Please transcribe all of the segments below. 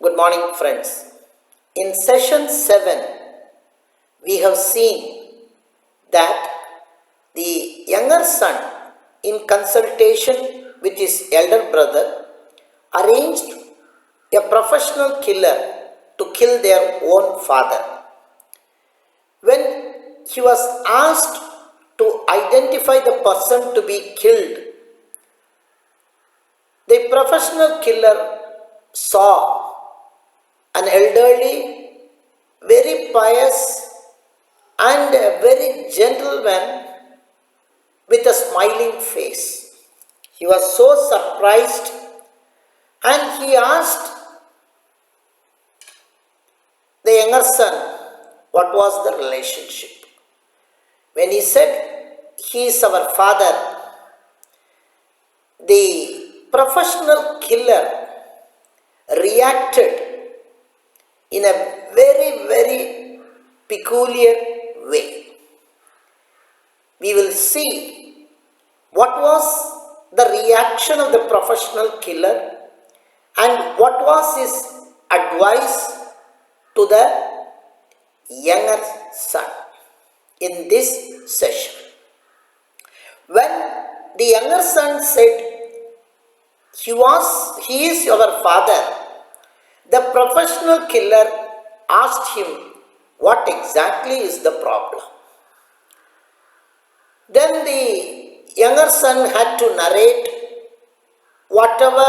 Good morning, friends. In session 7, we have seen that the younger son, in consultation with his elder brother, arranged a professional killer to kill their own father. When he was asked to identify the person to be killed, the professional killer saw an elderly, very pious, and a very gentleman with a smiling face. He was so surprised and he asked the younger son what was the relationship. When he said, "He is our father," the professional killer reacted in a very, very peculiar way. We will see what was the reaction of the professional killer and what was his advice to the younger son in this session. When the younger son said he is your father, the professional killer asked him what exactly is the problem. Then the younger son had to narrate whatever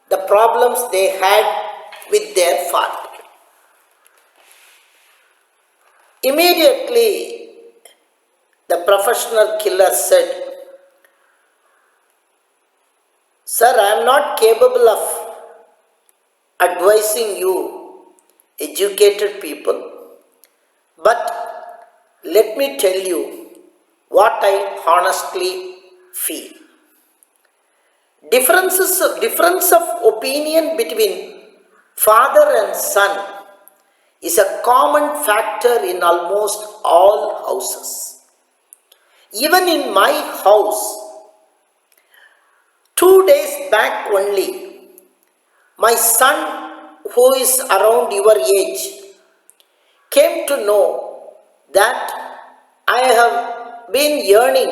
the problems they had with their father. Immediately, the professional killer said, "Sir, I am not capable of advising you educated people, but let me tell you what I honestly feel. Difference of opinion between father and son is a common factor in almost all houses. Even in my house, 2 days back only, my son, who is around your age, came to know that I have been earning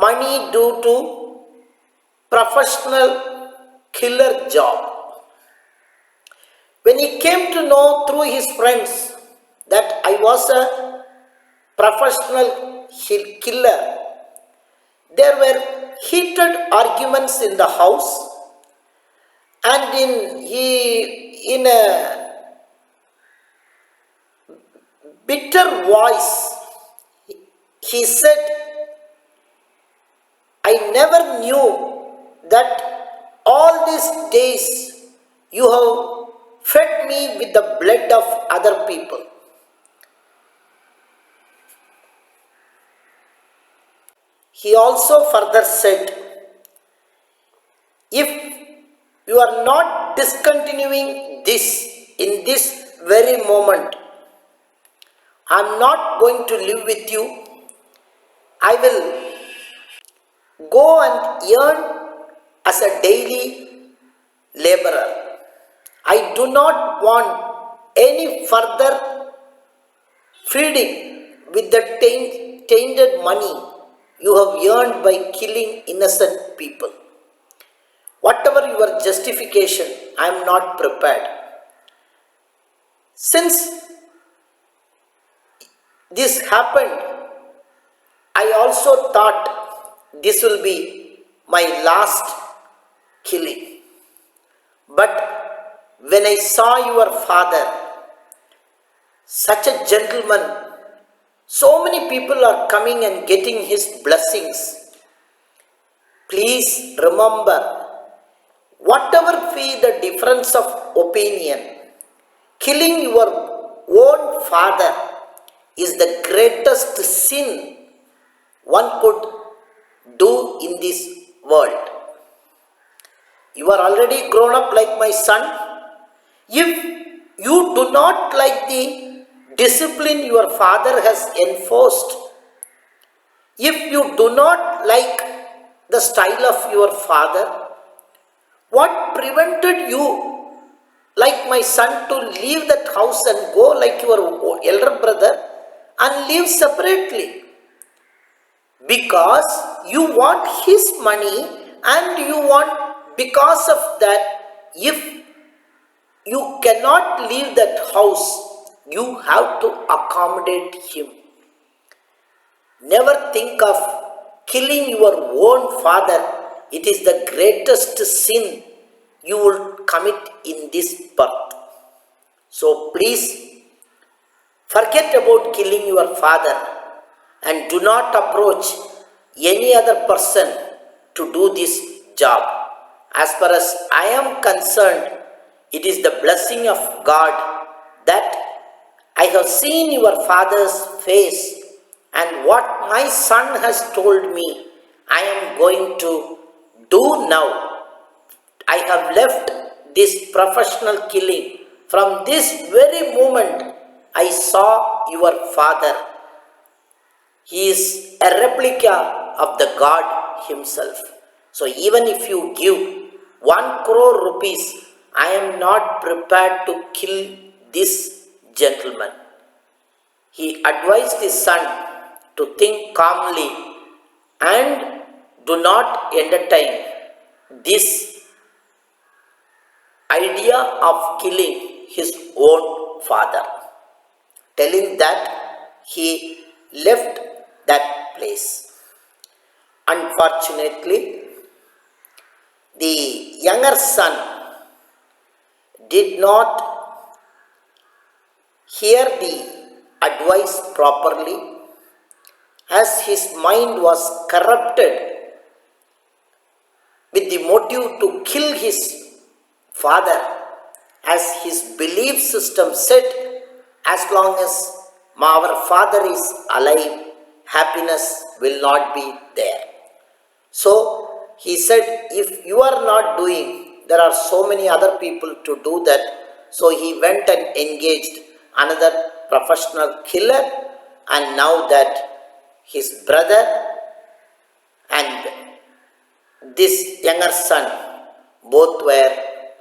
money due to professional killer job. When he came to know through his friends that I was a professional killer, there were heated arguments in the house, and in a bitter voice, he said, I never knew that all these days you have fed me with the blood of other people. He also further said, if you are not discontinuing this in this very moment, I am not going to live with you. I will go and earn as a daily laborer. I do not want any further feeding with the tainted money you have earned by killing innocent people. Whatever your justification, I am not prepared. Since this happened, I also thought this will be my last killing. But when I saw your father, such a gentleman, so many people are coming and getting his blessings. Please remember, whatever be the difference of opinion, killing your own father is the greatest sin one could do in this world. You are already grown up like my son. If you do not like the discipline your father has enforced, if you do not like the style of your father, What prevented you, like my son, to leave that house and go like your elder brother and live separately? Because you want his money, and you want, because of that, if you cannot leave that house, you have to accommodate him. Never think of killing your own father. It is the greatest sin you will commit in this birth. So please forget about killing your father and do not approach any other person to do this job. As far as I am concerned, it is the blessing of God that I have seen your father's face, and what my son has told me, I am going to do now. I have left this professional killing. From this very moment, I saw your father. He is a replica of the God himself. So even if you give 1 crore rupees, I am not prepared to kill this gentleman. He advised his son to think calmly and do not entertain this idea of killing his own father, telling that he left that place. Unfortunately, the younger son did not hear the advice properly, as his mind was corrupted with the motive to kill his father, as his belief system said, as long as our father is alive, happiness will not be there. So he said, if you are not doing, there are so many other people to do that. So he went and engaged another professional killer, and now that his brother and this younger son both were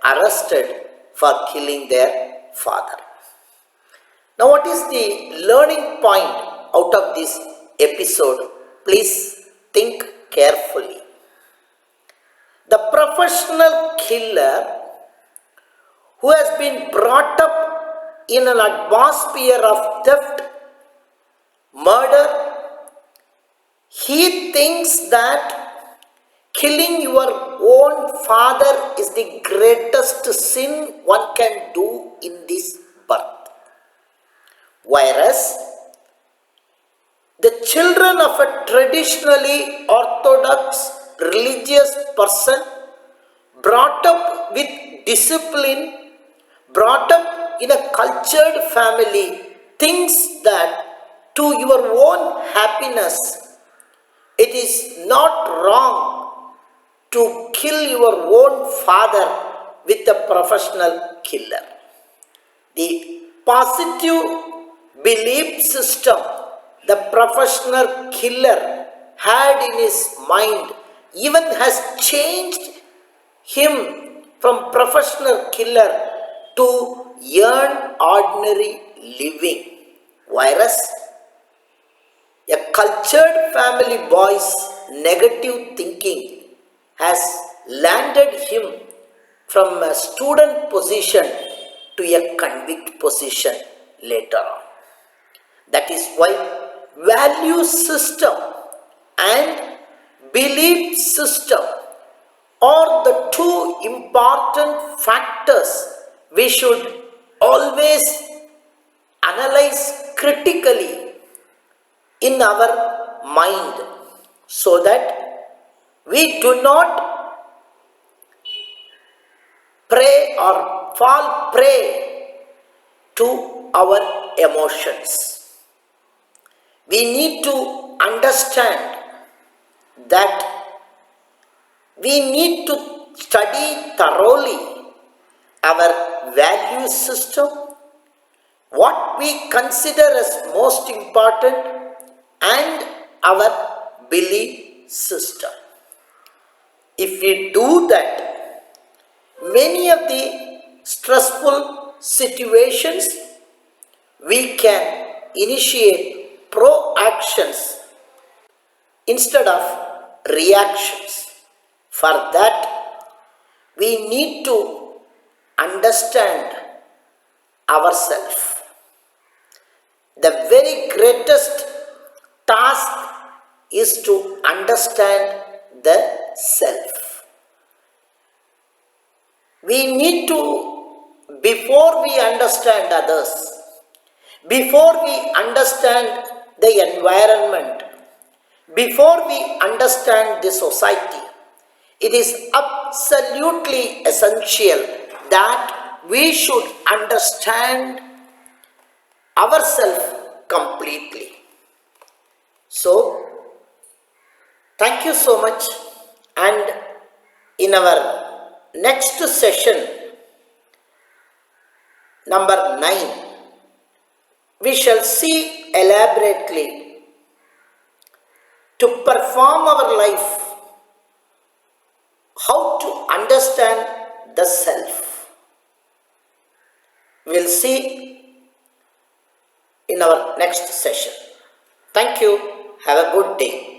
arrested for killing their father. Now, what is the learning point out of this episode? Please think carefully. The professional killer, who has been brought up in an atmosphere of theft, murder, he thinks that killing your own father is the greatest sin one can do in this birth. Whereas the children of a traditionally orthodox religious person, brought up with discipline, brought up in a cultured family, thinks that to your own happiness, it is not wrong to kill your own father with a professional killer. The positive belief system the professional killer had in his mind even has changed him from professional killer to earn ordinary living. Whereas a cultured family boy's negative thinking has landed him from a student position to a convict position later on. That is why value system and belief system are the two important factors we should always analyze critically in our mind, so that we do not prey or fall prey to our emotions. We need to understand that we need to study thoroughly our value system, what we consider as most important, and our belief system. If we do that, many of the stressful situations, we can initiate proactions instead of reactions. For that, we need to understand ourselves. The very greatest task is to understand the self. We need to, before we understand others, before we understand the environment, before we understand the society, it is absolutely essential that we should understand ourselves completely. So, thank you so much, and in our next session, number 9, we shall see elaborately to perform our life how to understand the self. We'll see in our next session. Thank you. Have a good day.